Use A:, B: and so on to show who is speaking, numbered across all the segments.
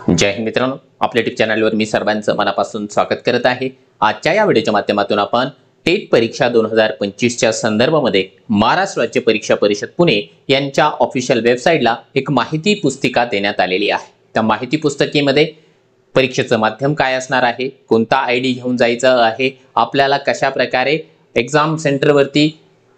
A: जय हिंद मित्रांनो, आपल्या यूट्यूब चॅनलवर मी सर्वांचं मनापासून स्वागत करत आहे। आजच्या या व्हिडिओच्या माध्यमातून आपण टेट परीक्षा 2025 च्या संदर्भामध्ये महाराष्ट्र राज्य परीक्षा परिषद पुणे यांच्या ऑफिशियल वेबसाईटला एक माहिती पुस्तिका देण्यात आलेली आहे। त्या माहिती पुस्तिकेमध्ये परीक्षेचं माध्यम काय असणार आहे, कोणता आयडी घेऊन जायचं आहे, आपल्याला कशा प्रकारे एग्जाम सेंटरवरती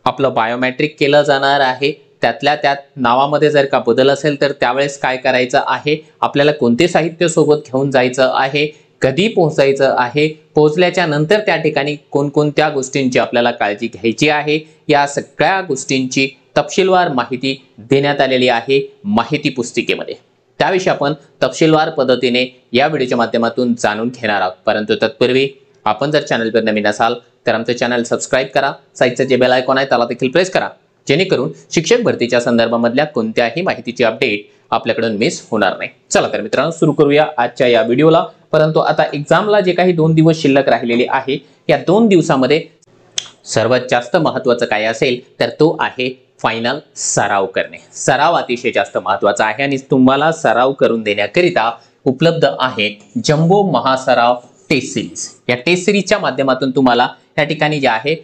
A: आपलं बायोमेट्रिक केलं जाणार आहे, त्यातल्या त्यात नावामध्ये जर का बदल असेल तर त्यावेळेस काय करायचं आहे, आपल्याला कोणते साहित्य सोबत घेऊन जायचं आहे, कधी पोहोचायचं आहे, पोहोचल्याच्या नंतर त्या ठिकाणी कोणकोणत्या गोष्टींची आपल्याला काळजी घ्यायची आहे, या सगळ्या गोष्टींची तपशीलवार माहिती देण्यात आलेली आहे माहिती पुस्तिकेमध्ये। त्याविषयी आपण तपशीलवार पद्धतीने या व्हिडिओच्या माध्यमातून जाणून घेणार आहोत। परंतु तत्पूर्वी आपण जर चॅनलवर नवीन असाल तर आमचे चॅनल सबस्क्राइब करा, साइडचं जे बेल आयकॉन आहे त्याला देखील प्रेस करा, जेणेकरून शिक्षक भरतीच्या संदर्भामधल्या कोणत्याही माहितीची अपडेट आपल्याकडून मिस होणार नाही। चला तर मित्रांनो, सुरू करूया आजच्या या व्हिडिओला। परंतु आता एग्जामला जे काही 2 दिवस शिल्लक राहिलेले आहे, या 2 दिवसामध्ये सर्वात जास्त महत्त्वाचं काय असेल तर तो आहे फायनल सराव करणे। सराव अतिशय जास्त महत्त्वाचा आहे आणि तुम्हाला सराव करून देण्याकरिता उपलब्ध आहे जम्बो महासराव टेस्ट सिरीज। या टेस्ट सिरीजच्या माध्यमातून तुम्हाला या ठिकाणी जे आहे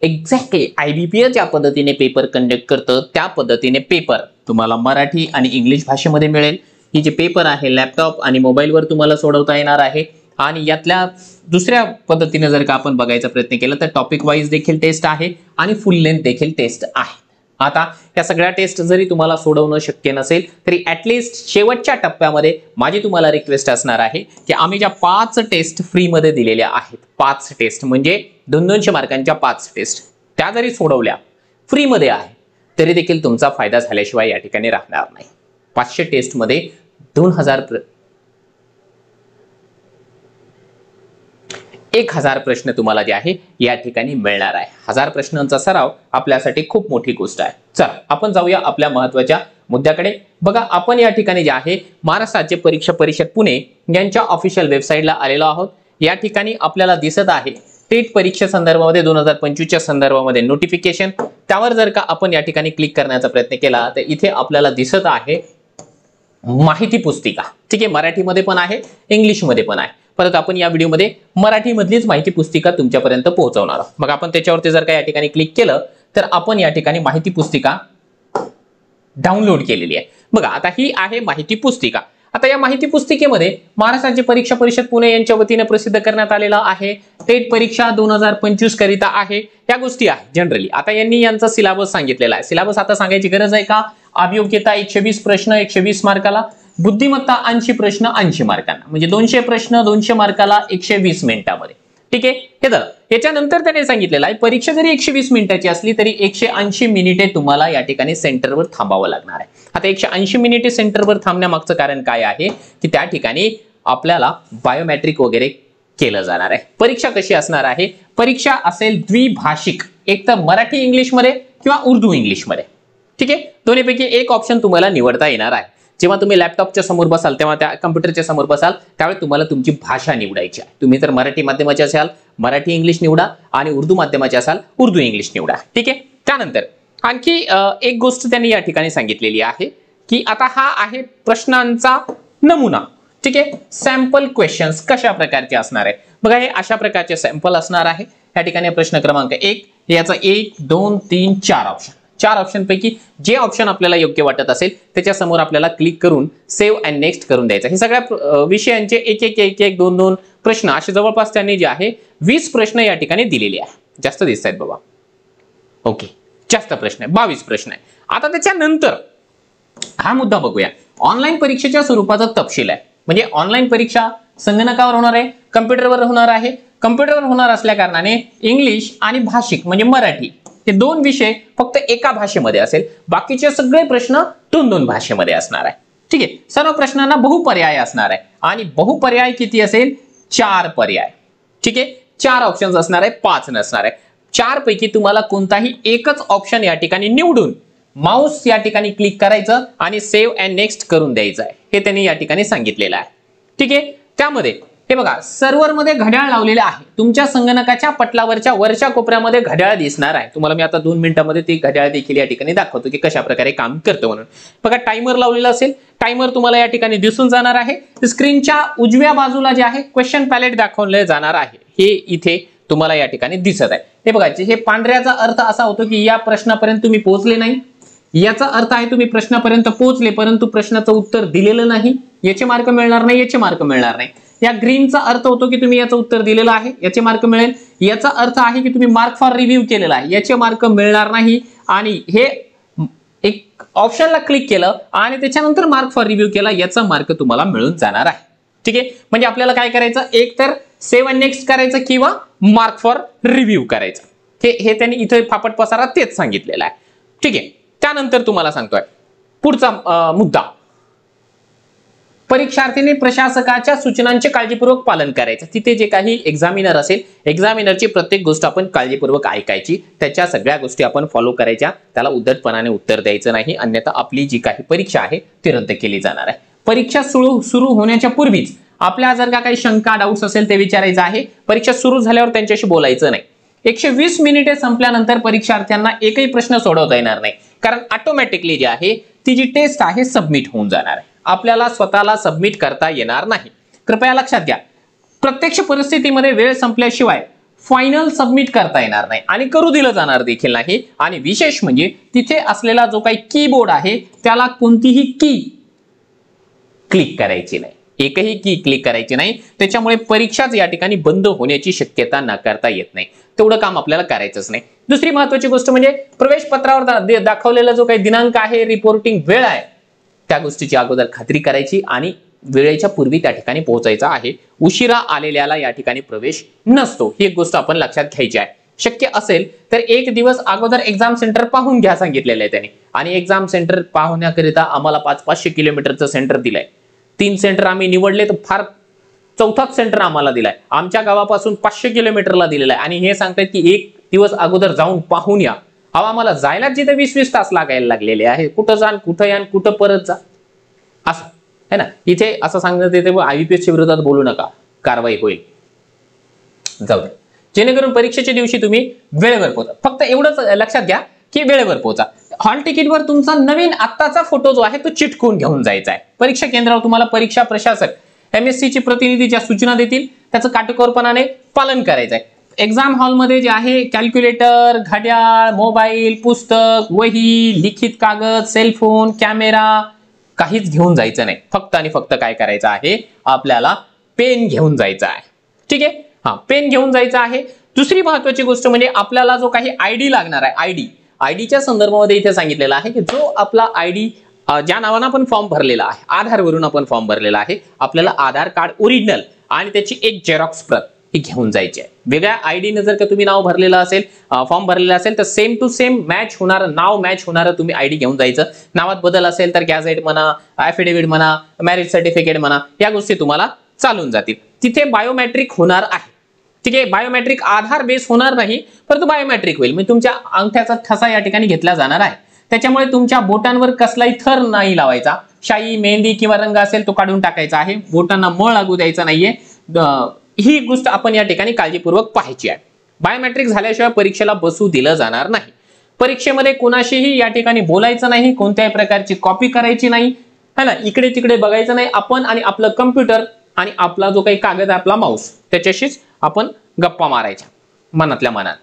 A: एक्झॅक्टली IBPS ज्या पद्धतीने पेपर कंडक्ट करतं त्या पद्धतीने पेपर तुम्हाला मराठी आणि इंग्लिश भाषेमध्ये मिळेल। ही जे पेपर आहे लॅपटॉप आणि मोबाईलवर तुम्हाला सोडवता येणार आहे आणि यातल्या दुसऱ्या पद्धतीने जर का आपण बघायचा प्रयत्न केला तर टॉपिक वाईज देखील टेस्ट आहे आणि फुल लेंथ देखील टेस्ट आहे। आता या सगळ्या टेस्ट जरी तुम्हाला सोडवणं शक्य नसेल तरी ॲटलिस्ट शेवटच्या टप्प्यामध्ये माझी तुम्हाला रिक्वेस्ट असणार आहे की आम्ही ज्या 5 टेस्ट फ्री मध्ये दिलेल्या आहेत, 5 टेस्ट म्हणजे 200 मार्कांच्या 5 टेस्ट, त्या जरी सोडवल्या फ्री मध्ये आहे तरी देखील तुमचा फायदा झाल्याशिवाय या ठिकाणी राहणार नाही। 500 टेस्ट मध्ये 1000 प्रश्न तुम्हाला जे आहे या ठिकाणी मिळणार आहे। 1000 प्रश्नांचा सराव आपल्यासाठी खूप मोठी गोष्ट आहे। चला आपण जाऊया आपल्या महत्त्वाच्या मुद्द्याकडे। बघा, आपण या ठिकाणी जे आहे महाराष्ट्र राज्य परीक्षा परिषद पुणे यांच्या ऑफिशियल वेबसाईटला आलेलो आहोत। या ठिकाणी आपल्याला दिसत आहे टेट परीक्षा संदर्भामध्ये 2025 च्या संदर्भामध्ये नोटिफिकेशन। त्यावर जर का आपण या ठिकाणी क्लिक करण्याचा प्रयत्न केला तर इथे आपल्याला दिसत आहे माहिती पुस्तिका। ठीक आहे, मराठीमध्ये पण आहे, इंग्लिशमध्ये पण आहे, परंतु आपण या व्हिडिओमध्ये मराठीमधलीच माहिती पुस्तिका तुमच्यापर्यंत पोहोचवणार आहोत। मग आपण त्याच्यावरती जर का या ठिकाणी क्लिक केलं तर आपण या ठिकाणी माहिती पुस्तिका डाउनलोड केलेली आहे। बघा, आता ही आहे माहिती पुस्तिका। आता या माहिती पुस्तिकेमध्ये महाराष्ट्र राज्य परीक्षा परिषद पुणे यांच्या वतीने प्रसिद्ध करण्यात आलेला आहे टेट परीक्षा 2025 करिता आहे, या गोष्टी आहे जनरली। आता यांनी यांचा सिलेबस सांगितलेला आहे। सिलेबस आता सांगायची गरज आहे का? अभियोग्यता 120 प्रश्न 120 मार्काला, बुद्धिमत्ता 80 प्रश्न 80 मार्कांना, म्हणजे 200 प्रश्न 200 मार्काला 120 मिनिटांमध्ये। ठीक आहे, हे तर याच्यानंतर त्याने सांगितलेलं आहे परीक्षा जरी 120 मिनिटाची असली तरी 180 मिनिटे तुम्हाला या ठिकाणी सेंटरवर थांबावं लागणार आहे। आता 180 मिनिटे सेंटरवर थांबण्यामागचं कारण काय आहे की त्या ठिकाणी आपल्याला बायोमेट्रिक वगैरे केलं जाणार आहे। परीक्षा कशी असणार आहे? परीक्षा असेल द्विभाषिक, एक तर मराठी इंग्लिश मध्ये किंवा उर्दू इंग्लिश मध्ये। ठीक आहे, दोन्हीपैकी एक ऑप्शन तुम्हाला निवडता येणार आहे। जेव्हा तुम्ही लॅपटॉपच्या समोर बसाल तेव्हा त्या कम्प्युटरच्या समोर बसाल त्यावेळी तुम्हाला तुमची भाषा निवडायची आहे। तुम्ही जर मराठी माध्यमाचे असाल मराठी इंग्लिश निवडा आणि उर्दू माध्यमाचे असाल उर्दू इंग्लिश निवडा। ठीक आहे, त्यानंतर आणखी एक गोष्ट त्यांनी या ठिकाणी सांगितलेली आहे की आता हा आहे प्रश्नांचा नमुना। ठीक आहे, सॅम्पल क्वेश्चन्स कशा प्रकारचे असणार आहे? बघा, हे अशा प्रकारचे सॅम्पल असणार आहे। या ठिकाणी प्रश्न क्रमांक 1 याचा 1 2 3 4 ऑप्शन, 4 ऑप्शन पैकी जे ऑप्शन आपल्याला योग्य वाटत असेल त्याच्या समोर आपल्याला क्लिक करून सेव्ह अँड नेक्स्ट करून द्यायचं। हे सगळ्या विषयांचे एक एक 2 प्रश्न असे जवळपास त्यांनी जे आहे 20 प्रश्न या ठिकाणी दिलेले आहे। जास्त दिसत आहेत बाबा, ओके, जास्त प्रश्न आहे, 22 प्रश्न आहे। आता त्याच्यानंतर हा मुद्दा बघूया, ऑनलाईन परीक्षेच्या स्वरूपाचा तपशील आहे। म्हणजे ऑनलाईन परीक्षा संगणकावर होणार आहे, कम्प्युटरवर होणार आहे। कम्प्युटरवर होणार असल्या कारणाने इंग्लिश आणि भाषिक म्हणजे मराठी हे 2 विषय फक्त एका भाषेमध्ये असेल, बाकीचे सगळे प्रश्न 2 भाषेमध्ये असणार आहे। ठीक आहे, सर्व प्रश्नांना बहुपर्याय असणार आहे आणि बहुपर्याय किती असेल? 4 पर्याय। ठीक आहे, 4 ऑप्शन्स असणार आहे, 5 नसणार आहे। 4 पैकी तुम्हाला कोणताही एकच ऑप्शन या ठिकाणी निवडून माउस या ठिकाणी क्लिक करायचं आणि सेव्ह अँड नेक्स्ट करून द्यायचं आहे, हे त्यांनी या ठिकाणी सांगितलेलं आहे। ठीक आहे, त्यामध्ये हे बघा, सर्व्हरमध्ये घड्याळ लावलेले आहे. तुमच्या संगणकाच्या पटलावरच्या वरच्या कोपऱ्यामध्ये घड्याळ दिसणार आहे. तुम्हाला मी आता 2 मिनिटांमध्ये ती घड्याळ देखील या ठिकाणी दाखवतो की कशा प्रकारे काम करतं म्हणून. बघा, टायमर लावलेला असेल, टायमर तुम्हाला या ठिकाणी दिसून जाणार आहे. स्क्रीनच्या उजव्या बाजूला जे आहे क्वेश्चन पॅलेट दाखवले जाणार आहे, हे इथे तुम्हाला या ठिकाणी दिसत आहे. हे बघा, हे पांढऱ्याचा अर्थ असा होतो की या प्रश्नापर्यंत तुम्ही पोहोचले नाही. याचा अर्थ आहे तुम्ही प्रश्नापर्यंत पोहोचले परंतु प्रश्नाचं उत्तर दिलेलं नाही, याचे मार्क मिळणार नाही, याचे मार्क मिळणार नाही. या ग्रीनचा अर्थ होतो की तुम्ही याचं उत्तर दिलेलं आहे, याचे मार्क मिळेल. याचा अर्थ आहे की तुम्ही मार्क फॉर रिव्ह्यू केलेला आहे, याचे मार्क मिळणार नाही. आणि हे एक ऑप्शनला क्लिक केलं आणि त्याच्यानंतर मार्क फॉर रिव्ह्यू केला, याचा मार्क तुम्हाला मिळून जाणार आहे. ठीक आहे, म्हणजे आपल्याला काय करायचं, एक तर सेव्ह अँड नेक्स्ट करायचं किंवा मार्क फॉर रिव्ह्यू करायचं. हे त्यांनी इथे फापट पसारा तेच सांगितलेलं आहे. ठीक आहे, त्यानंतर तुम्हाला सांगतोय पुढचा मुद्दा, परीक्षार्थींनी प्रशासकाच्या सूचनांचे काळजीपूर्वक पालन करायचं. तिथे जे काही एक्झामिनर असेल, एक्झामिनरची प्रत्येक गोष्ट आपण काळजीपूर्वक ऐकायची, त्याच्या सगळ्या गोष्टी आपण फॉलो करायच्या, त्याला उद्धटपणाने उत्तर द्यायचं नाही, अन्यथा आपली जी काही परीक्षा आहे ती रद्द केली जाणार आहे. परीक्षा सुरू होण्याच्या पूर्वीच आपल्या जर का काही शंका डाऊट्स असेल ते विचारायचं आहे. परीक्षा सुरू झाल्यावर त्यांच्याशी बोलायचं नाही. 120 मिनिटे संपल्यानंतर परीक्षार्थ्यांना एकही प्रश्न सोडवता येणार नाही, कारण ऑटोमॅटिकली जी आहे ती जी टेस्ट आहे सबमिट होऊन जाणार आहे. आपल्याला स्वतःला सबमिट करता येणार नाही. कृपया लक्षात घ्या, प्रत्यक्ष परिस्थितीमध्ये वेळ संपल्याशिवाय फायनल सबमिट करता येणार नाही आणि करू दिलं जाणार देखील नाही. आणि विशेष म्हणजे तिथे असलेला जो काही कीबोर्ड आहे त्याला कोणतीही की क्लिक करायची नाही, एकही की क्लिक करायची नाही. त्याच्यामुळे परीक्षाच या ठिकाणी बंद होण्याची शक्यता नाकारता येत नाही. तेवढं काम आपल्याला करायचंच नाही. दुसरी महत्त्वाची गोष्ट म्हणजे प्रवेश पत्रावर दाखवलेला जो काही दिनांक आहे, रिपोर्टिंग वेळ आहे, त्या गोष्टीची अगोदर खात्री करायची आणि वेळेच्या पूर्वी त्या ठिकाणी पोहोचायचं आहे. उशिरा आलेल्याला या ठिकाणी प्रवेश नसतो, ही एक गोष्ट आपण लक्षात घ्यायची आहे. शक्य असेल तर 1 दिवस अगोदर एक्झाम सेंटर पाहून घ्या सांगितलेलं आहे त्यांनी. आणि एक्झाम सेंटर पाहण्याकरिता आम्हाला 500 किलोमीटरचं सेंटर दिलंय. 3 सेंटर आम्ही निवडले तर फार 4थाच सेंटर आम्हाला दिलाय. आमच्या गावापासून 500 किलोमीटरला दिलेला आहे आणि हे सांगतात की 1 दिवस अगोदर जाऊन पाहून या. आम्हाला जायला जिथे 20-20 तास लागायला लागलेले आहे. कुठं जाण, कुठं यान, कुठं परत जा, असं है ना. इथे असं सांगण्यात येते आयबीपीएसच्या विरोधात बोलू नका, कारवाई होईल. जाऊ दे, जेणेकरून परीक्षेच्या दिवशी तुम्ही वेळेवर पोहोचा. फक्त एवढंच लक्षात घ्या की वेळेवर पोहोचा. हॉल तिकीटवर तुमचा नवीन आत्ताचा फोटो जो आहे तो चिटकवून घेऊन जायचा आहे. परीक्षा केंद्रावर तुम्हाला परीक्षा प्रशासक MSc चे प्रतिनिधी ज्या सूचना देतील त्याचं काटेकोरपणाने पालन करायचं आहे. एक्झाम हॉलमध्ये जे आहे कॅल्क्युलेटर, घड्याळ, मोबाईल, पुस्तक, वही, लिखित कागद, सेलफोन, कॅमेरा काहीच घेऊन जायचं नाही. फक्त आणि फक्त काय करायचं आहे, आपल्याला पेन घेऊन जायचं आहे. ठीक आहे, हा पेन घेऊन जायचं आहे. दुसरी महत्वाची गोष्ट म्हणजे आपल्याला जो काही आयडी लागणार आहे, आयडीच्या संदर्भामध्ये इथे सांगितलेलं आहे की जो आपला आयडी ज्या नावानं आपण फॉर्म भरलेला आहे, आधारवरून आपण फॉर्म भरलेला आहे, आपल्याला आधार कार्ड ओरिजिनल आणि त्याची एक झेरॉक्स प्रत ही घेऊन जायची आहे. वेगळ्या आयडीने जर का तुम्ही नाव भरलेलं असेल, फॉर्म भरलेला असेल तर सेम टू सेम मॅच होणारं नाव, मॅच होणारं तुम्ही आयडी घेऊन जायचं. नावात बदल असेल तर गॅझेट म्हणा, ॲफिडेव्हिट म्हणा, मॅरेज सर्टिफिकेट म्हणा, या गोष्टी तुम्हाला चालून जातील. तिथे बायोमेट्रिक होणार आहे. ठीक आहे, बायोमेट्रिक आधार बेस होणार नाही परंतु बायोमेट्रिक होईल. म्हणजे तुमच्या अंगठ्याचा ठसा या ठिकाणी घेतला जाणार आहे. त्याच्यामुळे तुमच्या बोटांवर कसलाही थर नाही लावायचा. शाई, मेहंदी किंवा रंग असेल तो काढून टाकायचा आहे. बोटांना मळ लागू द्यायचा नाहीये. ही गोष्ट आपण या ठिकाणी काळजीपूर्वक पाहायची आहे. बायोमेट्रिक झाल्याशिवाय परीक्षेला बसू दिलं जाणार नाही. परीक्षेमध्ये कोणाशीही या ठिकाणी बोलायचं नाही, कोणत्याही प्रकारची कॉपी करायची नाही, है ना. इकडे तिकडे बघायचं नाही. आपण आणि आपलं कम्प्युटर आणि आपला जो काही कागद आहे, आपला माऊस, त्याच्याशीच आपण गप्पा मारायच्या मनातल्या मनात.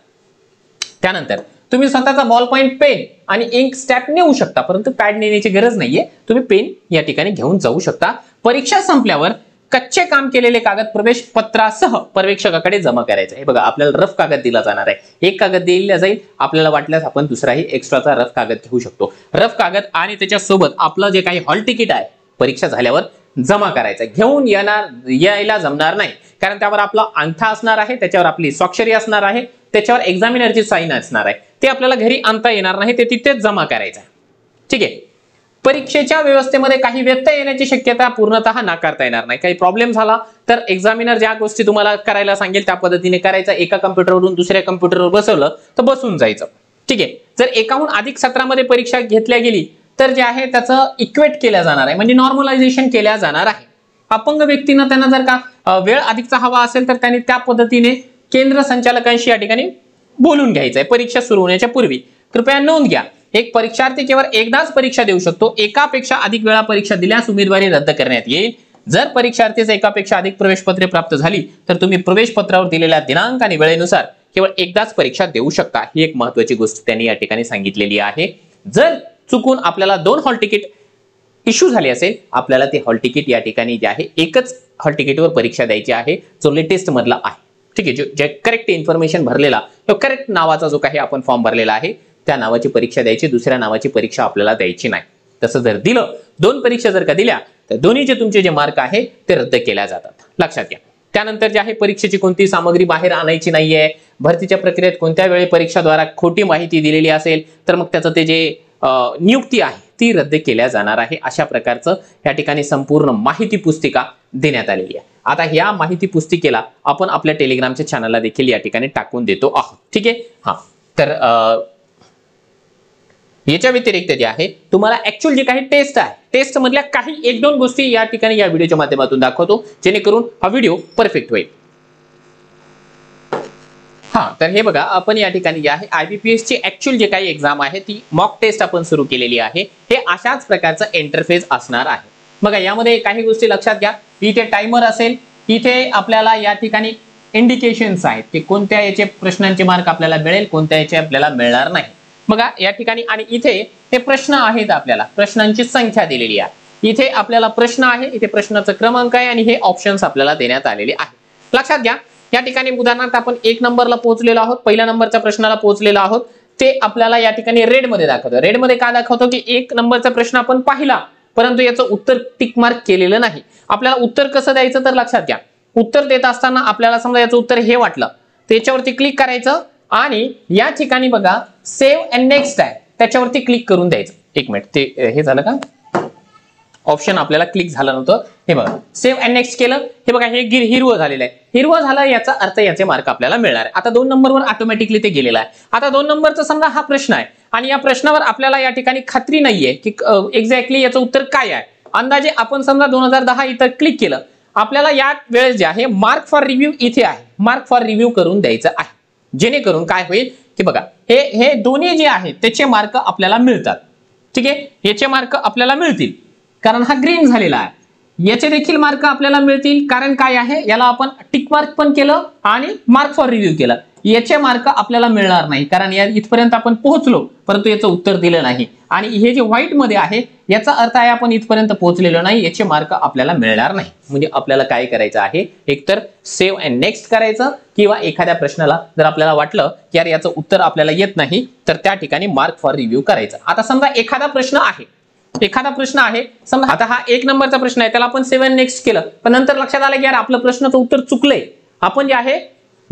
A: त्यानंतर तुम्ही स्वतःचा बॉल पॉइंट, पेन आणि इंक स्टॅम्प नेऊ शकता, परंतु पॅड नेण्याची गरज नाहीये. तुम्ही पेन या ठिकाणी घेऊन जाऊ शकता. परीक्षा संपल्यावर कच्चे काम केलेले कागद प्रवेश पत्रासह पर्यवेक्षकाकडे जमा करायचे आहे. बघा, आपल्याला रफ कागद दिला जाणार आहे. एक कागद दिला जाईल, आपल्याला वाटल्यास आपण दुसराही एक्स्ट्राचा रफ कागद घेऊ शकतो. रफ कागद आणि त्याच्यासोबत आपलं जे काही हॉल तिकीट आहे परीक्षा झाल्यावर जमा करायचं. घेऊन यायला जमणार नाही, कारण त्यावर आपला अंगठा असणार आहे, त्याच्यावर आपली स्वाक्षरी असणार आहे, त्याच्यावर एक्झामिनरची साइन असणार आहे. ते आपल्याला घरी आणता येणार नाही, ते तिथेच जमा करायचं. ठीक आहे. परीक्षेच्या व्यवस्थेमध्ये काही व्यत्यय येण्याची शक्यता पूर्णतः नाकारता येणार नाही. काही प्रॉब्लेम झाला तर एक्झामिनर ज्या गोष्टी तुम्हाला करायला सांगेल त्या पद्धतीने करायचं. एका कम्प्युटरवरून दुसऱ्या कम्प्युटरवर बसवलं तर बसून जायचं. ठीक आहे. जर एकाहून अधिक सत्रामध्ये परीक्षा घेतल्या गेली तर जे आहे त्याचं इक्वेट केल्या जाणार आहे, म्हणजे नॉर्मलायझेशन केल्या जाणार आहे. अपंग व्यक्तींना त्यांना जर का वेळ अधिकचा हवा असेल तर त्यांनी त्या पद्धतीने केंद्र संचालकांशी या ठिकाणी बोलून घ्यायचंय परीक्षा सुरू होण्याच्या पूर्वी. कृपया नोंद घ्या, एक परीक्षार्थी केवळ एकदाच परीक्षा देऊ शकतो. एकापेक्षा अधिक वेळा परीक्षा दिल्यास उमेदवारी रद्द करण्यात येईल. जर परीक्षार्थीस एकापेक्षा अधिक प्रवेशपत्रे प्राप्त झाली तर तुम्ही प्रवेशपत्रावर दिलेल्या दिनांक आणि वेळेनुसार केवळ एकदाच परीक्षा देऊ शकता. ही एक महत्त्वाची गोष्ट त्यांनी या ठिकाणी सांगितलेली आहे. जर चुकून आपल्याला 2 हॉल तिकीट इश्यू झाली असेल, आपल्याला ते हॉल तिकीट या ठिकाणी जे आहे एकच हॉल तिकीटवर परीक्षा द्यायची आहे, जो लेटेस्ट मधला आहे. ठीक आहे, जे करेक्ट इन्फॉर्मेशन भरलेला, तो करेक्ट नावाचा जो काही आपण फॉर्म भरलेला आहे त्या नावाची परीक्षा द्यायची, दुसऱ्या नावाची परीक्षा आपल्याला द्यायची नाही. तसं जर दिलं, 2 परीक्षा जर का दिल्या तर दोन्हीचे तुमचे जे मार्क आहे ते रद्द केल्या जातात, लक्षात घ्या. त्यानंतर जे आहे परीक्षेची कोणती सामग्री बाहेर आणायची नाहीये. भरतीच्या प्रक्रियेत कोणत्या वेळी परीक्षाद्वारा खोटी माहिती दिलेली असेल तर मग त्याचं ते जे नियुक्ती आहे ती रद्द केल्या जाणार आहे. अशा प्रकारचं या ठिकाणी संपूर्ण माहिती पुस्तिका देण्यात आलेली आहे. आता ह्या माहिती पुस्तिकेला आपण आपल्या टेलिग्रामच्या चॅनलला देखील या ठिकाणी टाकून देतो आहोत. ठीक आहे, हा. तर याच्या व्यतिरिक्त जे आहे तुम्हाला ऍक्च्युअल जे काही टेस्ट आहे, टेस्ट मधल्या काही 1-2 गोष्टी या ठिकाणी या व्हिडिओच्या माध्यमातून दाखवतो, जेणेकरून हा व्हिडिओ परफेक्ट होईल. हा, तर हे बघा, आपण या ठिकाणी जे आहे IBPS ची ऍक्च्युअल जे काही एक्झाम आहे ती मॉक टेस्ट आपण सुरू केलेली आहे. हे अशाच प्रकारचं इंटरफेस असणार आहे. बघा, यामध्ये काही गोष्टी लक्षात घ्या. इथे टाइमर असेल, इथे आपल्याला या ठिकाणी इंडिकेशन्स आहेत की कोणत्या याचे प्रश्नांचे मार्क आपल्याला मिळेल, कोणत्या याचे आपल्याला मिळणार नाही. बघा या ठिकाणी, आणि इथे हे प्रश्न आहेत, आपल्याला प्रश्नांची संख्या दिलेली आहे. इथे आपल्याला प्रश्न आहे, इथे प्रश्नाचा क्रमांक आहे आणि हे ऑप्शन्स आपल्याला देण्यात आलेले आहे. लक्षात घ्या, या ठिकाणी उदाहरणार्थ आपण 1 नंबरला पोहोचलेलो आहोत, पहिल्या नंबरच्या प्रश्नाला पोहोचलेलो आहोत. ते आपल्याला या ठिकाणी रेड मध्ये दाखवतो. रेड मध्ये का दाखवतो की 1 नंबरचा प्रश्न आपण पाहिला, परंतु याचं उत्तर टिक मार्क केलेलं नाही. आपल्याला उत्तर कसं द्यायचं तर लक्षात घ्या, उत्तर देत असताना आपल्याला समजा याचं उत्तर हे वाटलं, त्याच्यावरती क्लिक करायचं आणि या ठिकाणी बघा सेव्ह अँड नेक्स्ट आहे, त्याच्यावरती क्लिक करून द्यायचं. 1 मिनिट, ते हे झालं का? ऑप्शन आपल्याला क्लिक झालं नव्हतं. हे बघा, सेव्ह अँड नेक्स्ट केलं. हे बघा, हे हिरवं झालेलं आहे. हिरवं झालं याचा अर्थ याचे मार्क आपल्याला मिळणार आहे. आता 2 नंबरवर ऑटोमॅटिकली ते गेलेलं आहे. आता 2 नंबरचा समजा हा प्रश्न आहे आणि या प्रश्नावर आपल्याला या ठिकाणी खात्री नाहीये की एक्झॅक्टली याचं उत्तर काय आहे. अंदाजे आपण समजा 2010 इथं क्लिक केलं, आपल्याला या वेळेस जे आहे मार्क फॉर रिव्ह्यू इथे आहे, मार्क फॉर रिव्ह्यू करून द्यायचं आहे. जेणेकरून काय होईल की बघा, हे दोन्ही जे आहेत त्याचे मार्क आपल्याला मिळतात. ठीक आहे, याचे मार्क आपल्याला मिळतील कारण हा ग्रीन झालेला आहे. याचे देखील मार्क आपल्याला मिळतील कारण काय आहे, याला आपण टिक मार्क पण केलं आणि मार्क फॉर रिव्ह्यू केलं. याचे मार्क आपल्याला मिळणार नाही कारण या इथपर्यंत आपण पोहोचलो परंतु याचं उत्तर दिलं नाही. आणि हे जे व्हाईट मध्ये आहे याचा अर्थ आहे आपण इथपर्यंत पोहोचलेलो नाही, याचे मार्क आपल्याला मिळणार नाही. म्हणजे आपल्याला काय करायचं आहे, एकतर सेव्ह अँड नेक्स्ट करायचं किंवा एखाद्या प्रश्नाला जर आपल्याला वाटलं की यार याचं उत्तर आपल्याला येत नाही तर त्या ठिकाणी मार्क फॉर रिव्ह्यू करायचं. आता समजा एखादा प्रश्न आहे, समजा आता हा 1 नंबरचा प्रश्न आहे, त्याला आपण सेव्ह अँड नेक्स्ट केलं, पण नंतर लक्षात आलं की यार आपलं प्रश्नाचं उत्तर चुकलंय, आपण जे आहे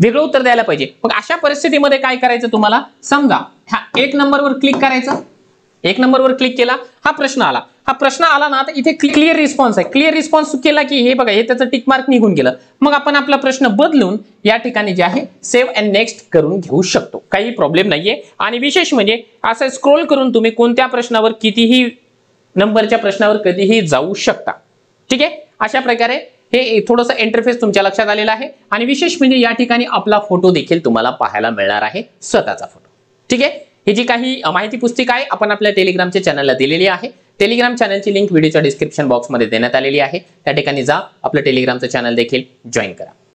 A: वेगळं उत्तर द्यायला पाहिजे. मग अशा परिस्थितीमध्ये काय करायचं, तुम्हाला समजा ह्या 1 नंबरवर क्लिक करायचं. 1 नंबरवर क्लिक केला, हा प्रश्न आला ना, तर इथे क्लिअर रिस्पॉन्स आहे. क्लिअर रिस्पॉन्स केला की हे बघा, हे त्याचं टिक मार्क निघून गेलं. मग आपण आपला प्रश्न बदलून या ठिकाणी जे आहे सेव्ह अँड नेक्स्ट करून घेऊ शकतो, काही प्रॉब्लेम नाहीये. आणि विशेष म्हणजे असं स्क्रोल करून तुम्ही कोणत्या प्रश्नावर, कितीही नंबरच्या प्रश्नावर कधीही जाऊ शकता. ठीक आहे, अशा प्रकारे हे थोडंसं इंटरफेस तुमच्या लक्षात आलेला आहे. आणि विशेष म्हणजे या ठिकाणी आपला फोटो देखील तुम्हाला पाहायला मिळणार आहे, स्वतःचा फोटो. ठीक आहे, ही जी काही माहिती पुस्तिका आहे आपण आपल्या टेलिग्रामच्या चॅनलला दिलेली आहे. टेलिग्राम चॅनलची लिंक व्हिडिओच्या डिस्क्रिप्शन बॉक्समध्ये देण्यात आलेली आहे. त्या ठिकाणी जा, आपलं टेलिग्रामचं चॅनल देखील जॉईन करा.